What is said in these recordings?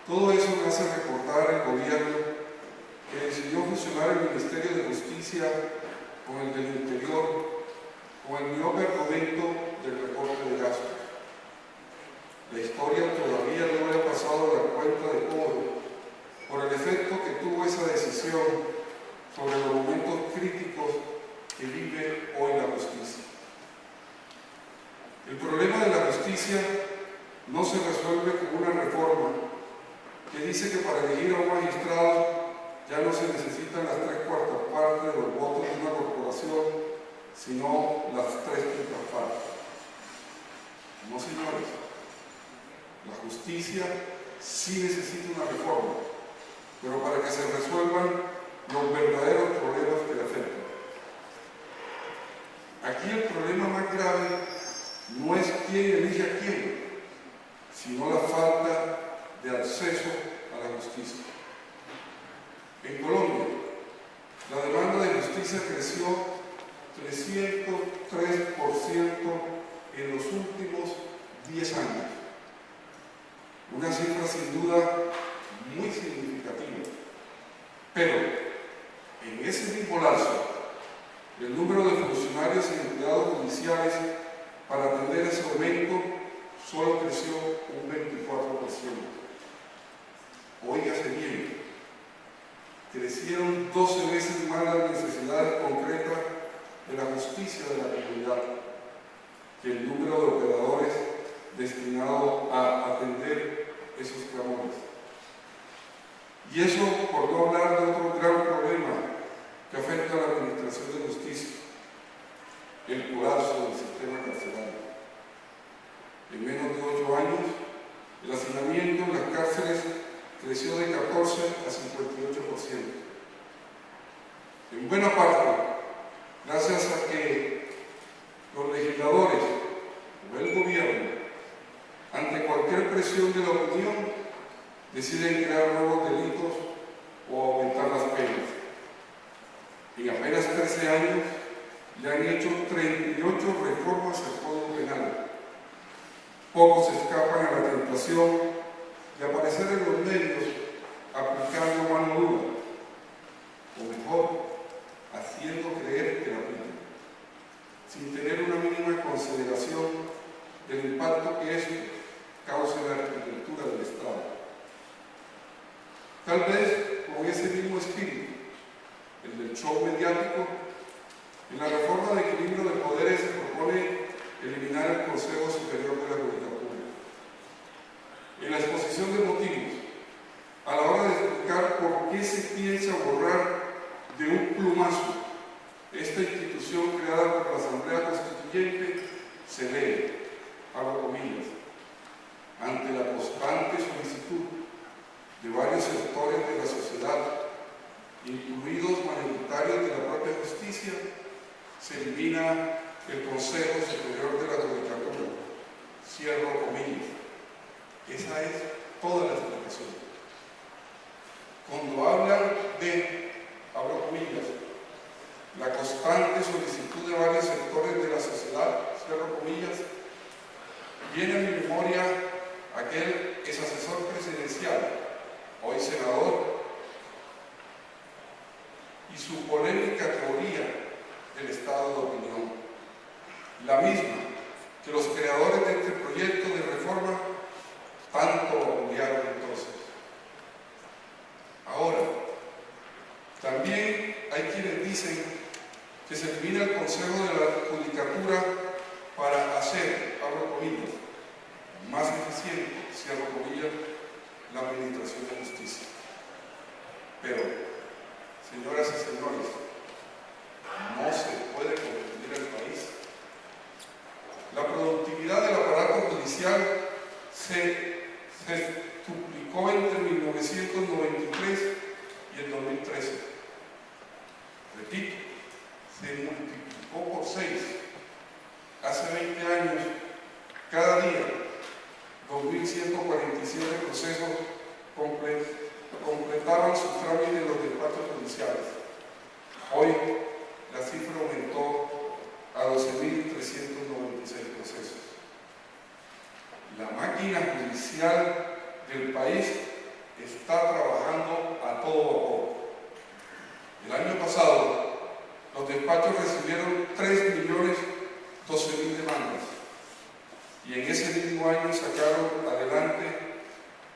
Todo eso me hace recordar el gobierno que decidió fusionar el Ministerio de Justicia con el del Interior, con el miope argumento del recorte de gastos. La historia todavía no le ha pasado la cuenta de cobro por el efecto que tuvo esa decisión sobre los momentos críticos que vive hoy la justicia. El problema de la justicia no se resuelve con una reforma que dice que para elegir a un magistrado ya no se necesitan las 3/4 partes de los votos de una corporación, sino las 3/5 partes. No, señores, la justicia sí necesita una reforma, pero para que se resuelvan los verdaderos problemas que le afectan. Aquí el problema más grave no es quién elige a quién, sino la falta de acceso a la justicia. En Colombia, la demanda de justicia creció 303% en los últimos 10 años. Una cifra sin duda muy significativa. Pero, en ese mismo lapso, el número de funcionarios y empleados judiciales para atender ese aumento solo creció un 24%. Óigase bien, crecieron 12 veces más las necesidades concretas de la justicia de la comunidad que el número de operadores destinados a atender esos clamores. Y eso por no hablar de otro gran problema que afecta a la administración de justicia, el colapso del sistema carcelario. En menos de 8 años, el hacinamiento en las cárceles creció de 14 a 58%. En buena parte, gracias a que los legisladores o el gobierno, ante cualquier presión de la opinión, deciden crear nuevos delitos o aumentar las penas. En apenas 13 años, le han hecho 38 reformas al Código Penal. Pocos escapan a la tentación de aparecer en los medios aplicando mano dura, o mejor, haciendo creer que la aplican, sin tener una mínima consideración del impacto que eso causa en la arquitectura del Estado. Tal vez con ese mismo espíritu, el del show mediático, en la reforma de equilibrio de poderes se propone eliminar el Consejo Superior de la Judicatura. En la exposición de motivos, a la hora de explicar por qué se piensa borrar de un plumazo esta institución creada por la Asamblea Constituyente, se lee, abro comillas, ante la constante solicitud de varios sectores de la sociedad, incluidos mayoritarios de la propia justicia, se elimina el Consejo Superior de la Judicatura, cierro comillas. Esa es toda la explicación. Cuando hablan de, abro comillas, la constante solicitud de varios sectores de la sociedad, cierro comillas, viene a mi memoria aquel ex asesor presidencial, hoy senador, y su polémica teoría del estado de opinión, la misma que los creadores de este proyecto de reforma tanto apoyaron entonces. Ahora, también hay quienes dicen que se elimina el Consejo de la Judicatura para hacer, abro comillas, más eficiente, cierro comillas, la administración de justicia. Pero, señoras y señores, no se puede confundir el país. La productividad del aparato judicial se duplicó entre 1993 y el 2013. Repito, se multiplicó por 6. Hace 20 años, cada día, 2.147 procesos completaban sus trámites en los despachos judiciales. Hoy, la cifra aumentó a 12.396 procesos. La máquina judicial del país está trabajando a todo vapor. El año pasado, los despachos recibieron 3.012.000 demandas y en ese mismo año sacaron adelante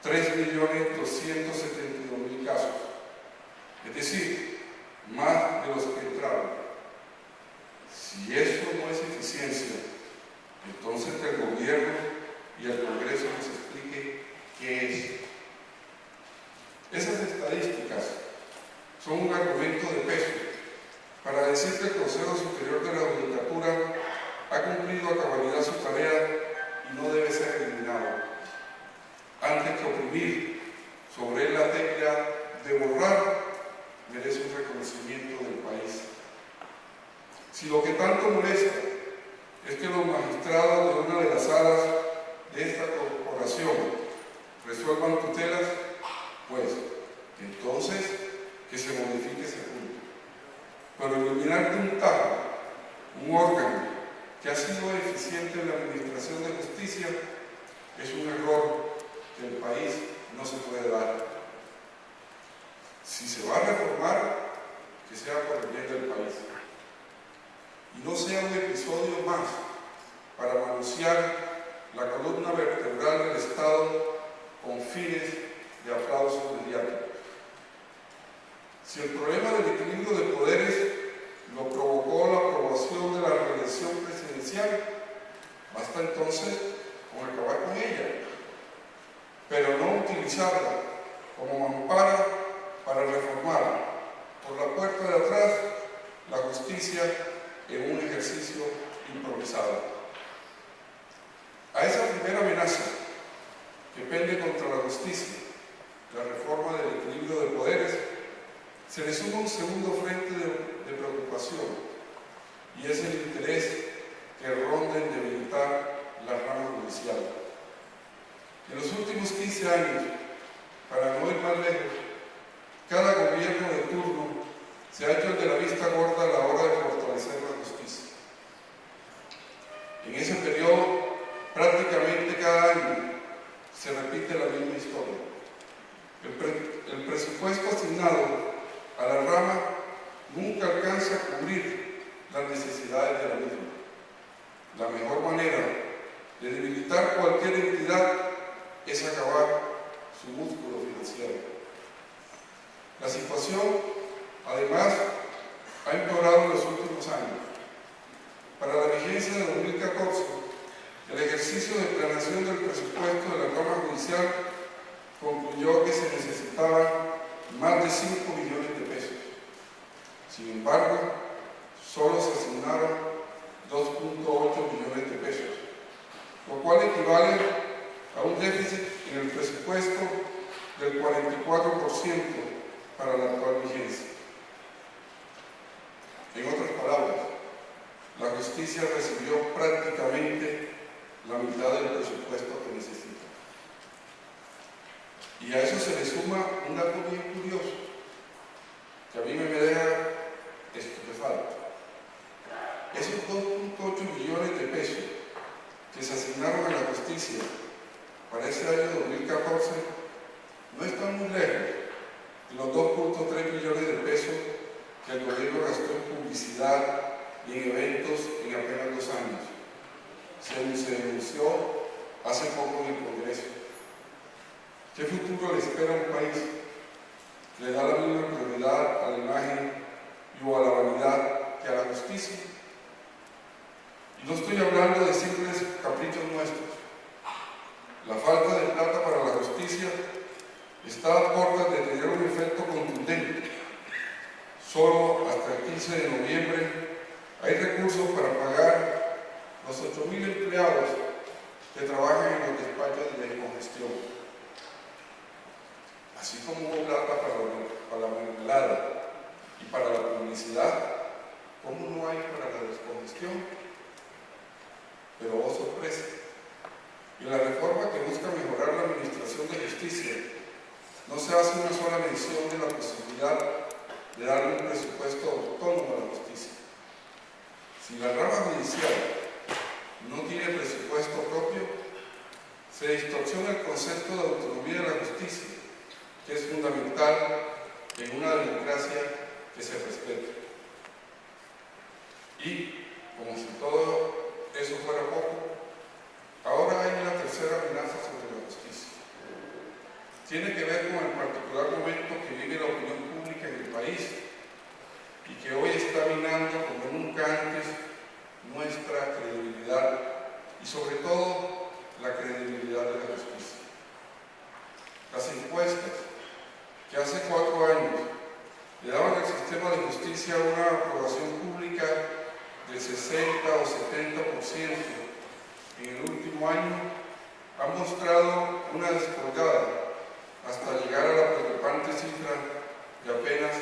3.272.000 casos, es decir, más de los que entraron. Si eso no es eficiencia, entonces que el gobierno y el Congreso nos explique qué es. Esas estadísticas son un argumento de peso para decir que el Consejo Superior de la Judicatura ha cumplido a cabalidad su tarea y no debe ser eliminado, antes que oprimir sobre él la tecla de borrar, merece un reconocimiento del país. Si lo que tanto molesta es que los magistrados de una de las salas de esta corporación resuelvan tutelas, pues entonces que se modifique ese punto. Pero eliminar de un tajo un órgano que ha sido eficiente en la administración de justicia es un error que el país no se puede dar. Si se va a reformar, que sea por el bien del país y no sea un episodio más para manosear la columna vertebral del Estado con fines de aplausos mediáticos. Si el problema del equilibrio de poderes lo provocó la aprobación de la reelección presidencial, basta entonces con acabar con ella, pero no utilizarla como mampara para reformar por la puerta de atrás la justicia en un ejercicio improvisado. A esa primera amenaza que pende contra la justicia, la reforma del equilibrio de poderes, se le suma un segundo frente de preocupación, y es el interés que ronda en debilitar la rama judicial. En los últimos 15 años, para no ir más lejos, cada gobierno de turno se ha hecho el de la vista gorda a la hora de fortalecer la justicia. En ese periodo, prácticamente cada año se repite la misma historia. El presupuesto asignado a la rama nunca alcanza a cubrir las necesidades de la misma. La mejor manera de debilitar cualquier entidad es acabar su músculo financiero. La situación, además, ha empeorado en los últimos años. Para la vigencia de 2014, el ejercicio de planeación del presupuesto de la rama judicial concluyó que se necesitaban más de 5 millones de pesos. Sin embargo, solo se asignaron 2.8 millones de pesos, lo cual equivale a un déficit en el presupuesto del 44% para la actual vigencia. En otras palabras, la justicia recibió prácticamente la mitad del presupuesto que necesita. Y a eso se le suma un dato bien curioso, que a mí me deja estupefacto. Esos 2.8 millones de pesos que se asignaron a la justicia para ese año 2014 no están muy lejos de los 2.3 millones de pesos que el gobierno gastó en publicidad y en eventos en apenas 2 años. Se anunció hace poco en el Congreso. ¿Qué futuro le espera a un país que le da la misma prioridad a la imagen y o a la vanidad que a la justicia? Y no estoy hablando de simples caprichos nuestros. La falta de plata para la justicia está a puertas de tener un efecto contundente. Solo hasta el 15 de noviembre hay recursos para pagar los 8.000 empleados que trabajan en los despachos de descongestión. Así como hubo plata para la mermelada y para la publicidad, ¿cómo no hay para la descongestión? Pero oh sorpresa, en la reforma que busca mejorar la administración de justicia no se hace una sola mención de la posibilidad de darle un presupuesto autónomo a la justicia. Si la rama judicial no tiene presupuesto propio, se distorsiona el concepto de autonomía de la justicia, que es tiene que ver con el particular momento que vive la opinión pública en el país y que hoy está minando como nunca antes nuestra credibilidad y sobre todo la credibilidad de la justicia. Las encuestas que hace 4 años le daban al sistema de justicia una aprobación pública del 60 o 70%, en el último año han mostrado una descolgada hasta llegar a la preocupante cifra de apenas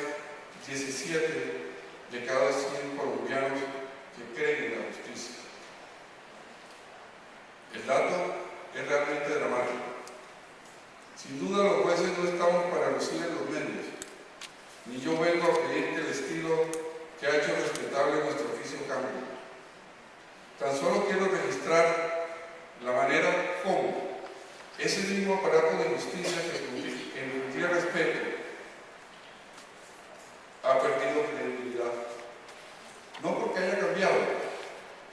17 de cada 100 colombianos que creen en la justicia. El dato es realmente dramático. Sin duda los jueces no estamos para lucir en los medios, ni yo vengo a pedir que el estilo que ha hecho respetable nuestro oficio cambie. Tan solo quiero registrar la manera como ese mismo aparato de justicia que nutría respeto ha perdido credibilidad. No porque haya cambiado,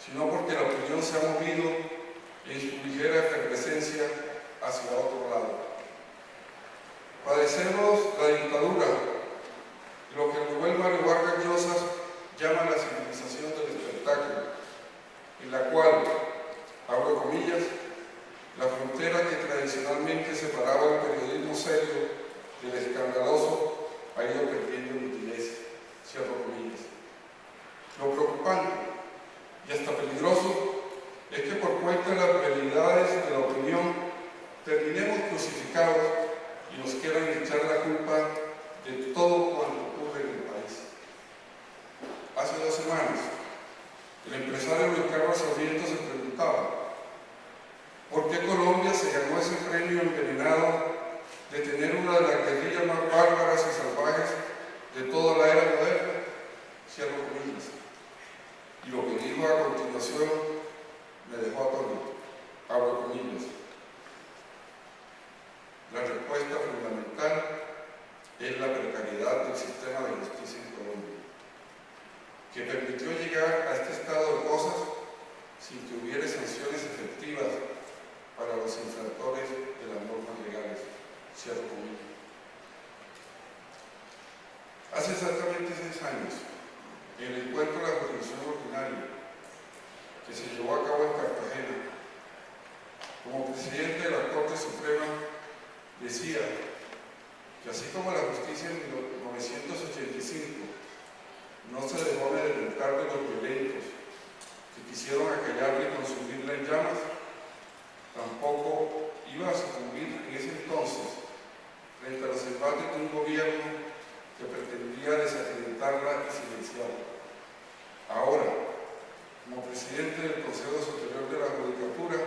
sino porque la opinión se ha movido en su ligera efervescencia hacia otro lado. Padecemos la dictadura, lo que Rubén Mario Vargas Llosa llama la civilización del espectáculo, en la cual, abro comillas, la frontera que tradicionalmente separaba el periodismo serio del escandaloso ha ido perdiendo nitidez, cierro comillas. Lo preocupante y hasta peligroso es que por cuenta de las realidades de la opinión terminemos crucificados y nos quieran echar la culpa de todo cuanto ocurre en el país. Hace 2 semanas, el empresario Luis Carlos Sarmiento se preguntaba ¿por qué Colombia se ganó ese premio envenenado de tener una de las guerrillas más bárbaras y salvajes de toda la era moderna? Cierro comillas. Y lo que dijo a continuación me dejó atónito. Abro comillas. La respuesta fundamental es la precariedad del sistema de justicia en Colombia, que permitió llegar a este estado de cosas sin que hubiera sanciones efectivas para los infractores de las normas legales. Cierro comillas. Hace exactamente 6 años, en el encuentro de la jurisdicción ordinaria que se llevó a cabo en Cartagena, como presidente de la Corte Suprema, decía que así como la justicia en 1985 no se dejó amedrentar de los violentos que quisieron acallarla y consumirla en llamas, tampoco iba a sucumbir en ese entonces frente a los embates de un gobierno que pretendía desacreditarla y silenciarla. Ahora, como presidente del Consejo Superior de la Judicatura,